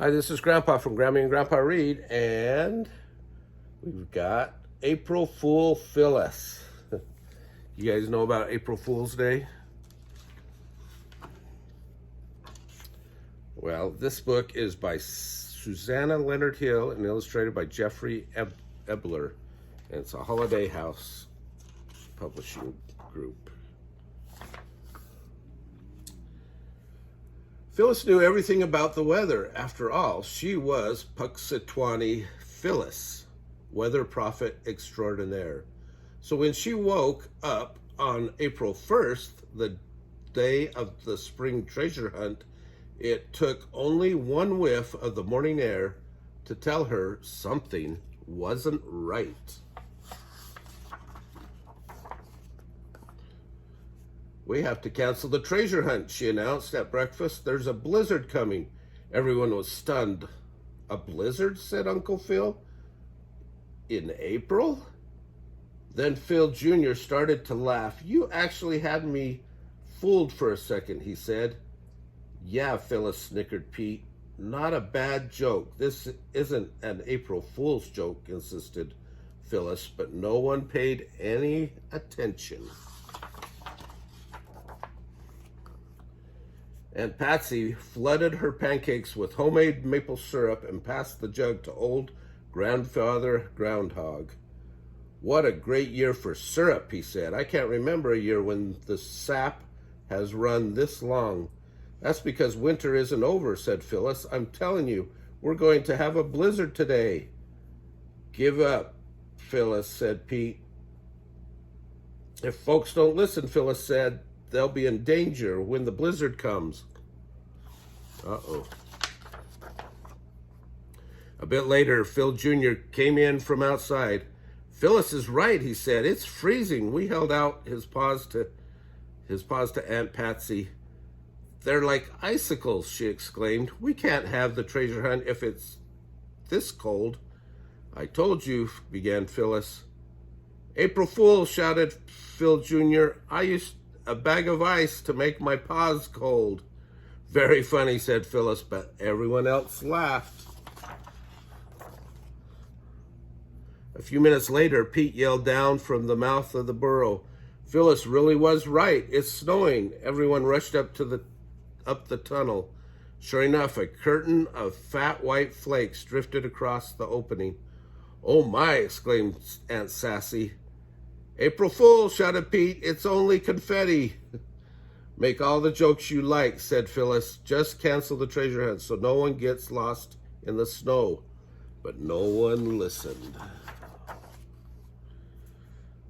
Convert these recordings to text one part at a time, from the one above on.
Hi, this is Grandpa from Grammy and Grandpa Read, and we've got April Fool Phyllis. You guys know about April Fool's Day? Well, this book is by Susanna Leonard Hill and illustrated by Jeffrey Ebler, and it's a Holiday House publishing group. Phyllis knew everything about the weather. After all, she was Punxsutawney Phyllis, weather prophet extraordinaire. So when she woke up on April 1st, the day of the spring treasure hunt, it took only one whiff of the morning air to tell her something wasn't right. "We have to cancel the treasure hunt," she announced at breakfast. "There's a blizzard coming." Everyone was stunned. "A blizzard?" said Uncle Phil. "In April?" Then Phil Jr. started to laugh. "You actually had me fooled for a second," he said. "Yeah," Phyllis snickered Pete. "Not a bad joke. This isn't an April Fool's joke," insisted Phyllis, but no one paid any attention. Aunt Patsy flooded her pancakes with homemade maple syrup and passed the jug to old Grandfather Groundhog. "What a great year for syrup," he said. "I can't remember a year when the sap has run this long." "That's because winter isn't over," said Phyllis. "I'm telling you, we're going to have a blizzard today." "Give up," Phyllis said Pete. "If folks don't listen," Phyllis said, "they'll be in danger when the blizzard comes." Uh-oh. A bit later, Phil Jr. came in from outside. "Phyllis is right," he said. "It's freezing." We held out his paws to Aunt Patsy. "They're like icicles," she exclaimed. "We can't have the treasure hunt if it's this cold." "I told you," began Phyllis. "April Fool," shouted Phil Jr. "I used a bag of ice to make my paws cold." "Very funny," said Phyllis, but everyone else laughed. A few minutes later, Pete yelled down from the mouth of the burrow, "Phyllis really was right. It's snowing." Everyone rushed up the tunnel. Sure enough, a curtain of fat white flakes drifted across the opening. "Oh my!" exclaimed Aunt Sassy. "April Fool," shouted Pete. "It's only confetti." "Make all the jokes you like," said Phyllis. "Just cancel the treasure hunt so no one gets lost in the snow." But no one listened.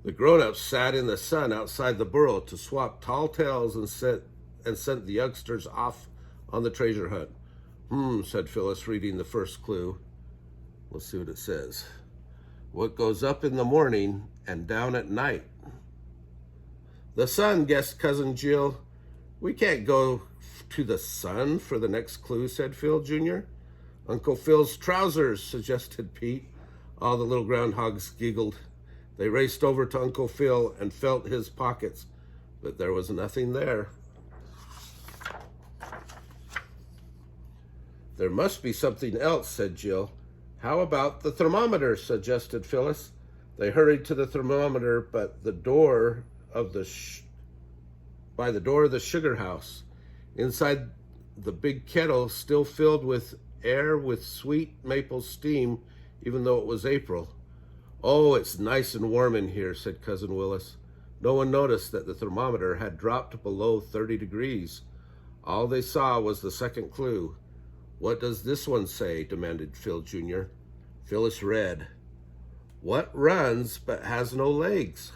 The grown-ups sat in the sun outside the burrow to swap tall tales and sent the youngsters off on the treasure hunt. Said Phyllis, reading the first clue. Let's see what it says. "What goes up in the morning and down at night?" "The sun," guessed Cousin Jill. "We can't go to the sun for the next clue," said Phil Jr. "Uncle Phil's trousers," suggested Pete. All the little groundhogs giggled. They raced over to Uncle Phil and felt his pockets, but there was nothing there. "There must be something else," said Jill. "How about the thermometer?" suggested Phyllis. They hurried to the thermometer, but by the door of the sugar house. Inside, the big kettle still filled with air with sweet maple steam, even though it was April. "Oh, it's nice and warm in here," said Cousin Willis. No one noticed that the thermometer had dropped below 30 degrees. All they saw was the second clue. "What does this one say?" demanded Phil Jr. Phyllis read, "What runs but has no legs?"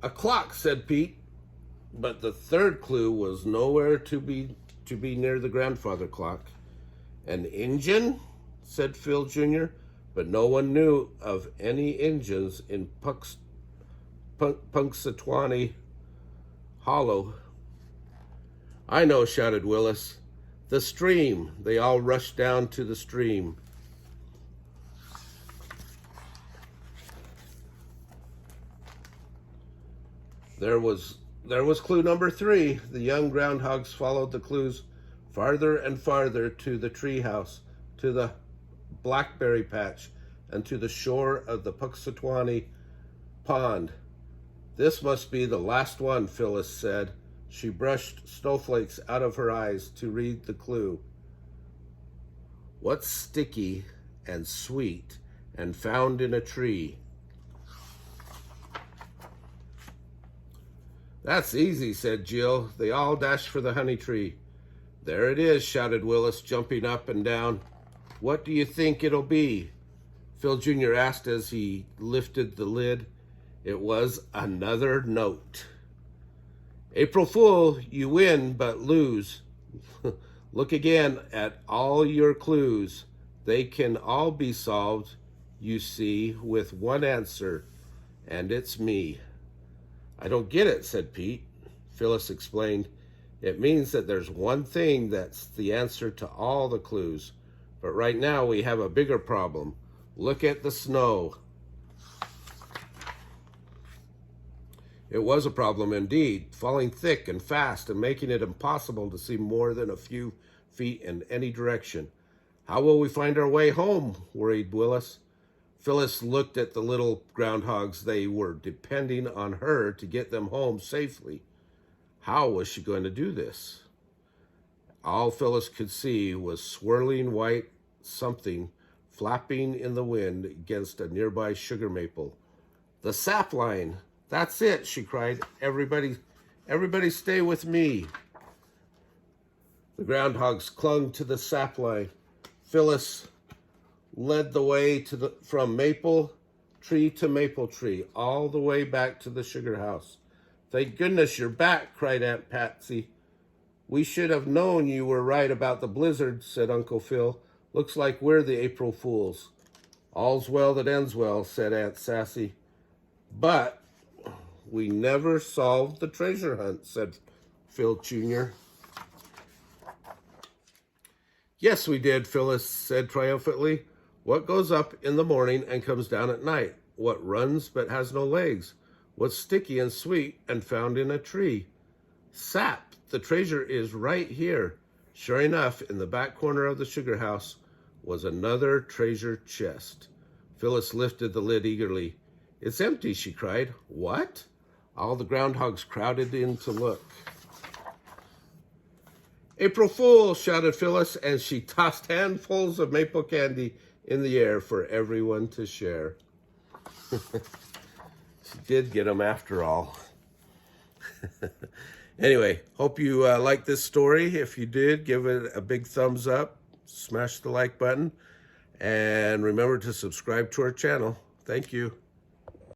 "A clock," said Pete, but the third clue was nowhere to be near the grandfather clock. "An engine?" said Phil Jr., but no one knew of any engines in Punxsutawney Hollow. "I know," shouted Willis. "The stream." They all rushed down to the stream. There was There was clue number 3. The young groundhogs followed the clues farther and farther to the tree house, to the blackberry patch, and to the shore of the Puxatawny pond. This must be the last one, Phyllis said. She brushed snowflakes out of her eyes to read the clue. What's sticky and sweet and found in a tree? That's easy, said Jill. They all dashed for the honey tree. There it is, shouted Willis, jumping up and down. What do you think it'll be? Phil Jr. asked as he lifted the lid. It was another note. April Fool, you win but lose. Look again at all your clues. They can all be solved, you see, with one answer, and it's me. I don't get it, said Pete. Phyllis explained. It means that there's one thing that's the answer to all the clues. But right now we have a bigger problem. Look at the snow. It was a problem indeed, falling thick and fast and making it impossible to see more than a few feet in any direction. How will we find our way home? Worried Willis. Phyllis looked at the little groundhogs. They were depending on her to get them home safely. How was she going to do this? All Phyllis could see was swirling white something flapping in the wind against a nearby sugar maple. The sapline! That's it, she cried. Everybody stay with me. The groundhogs clung to the sapline. Phyllis led the way from maple tree to maple tree, all the way back to the sugar house. Thank goodness you're back, cried Aunt Patsy. We should have known you were right about the blizzard, said Uncle Phil. Looks like we're the April Fools. All's well that ends well, said Aunt Sassy. But we never solved the treasure hunt, said Phil Jr. Yes, we did, Phyllis said triumphantly. What goes up in the morning and comes down at night? What runs but has no legs? What's sticky and sweet and found in a tree? Sap, the treasure is right here. Sure enough, in the back corner of the sugar house was another treasure chest. Phyllis lifted the lid eagerly. It's empty, she cried. What? All the groundhogs crowded in to look. April Fool, shouted Phyllis, and she tossed handfuls of maple candy in the air for everyone to share. She did get them after all. Anyway, hope you liked this story. If you did, give it a big thumbs up, smash the like button, and remember to subscribe to our channel. Thank you.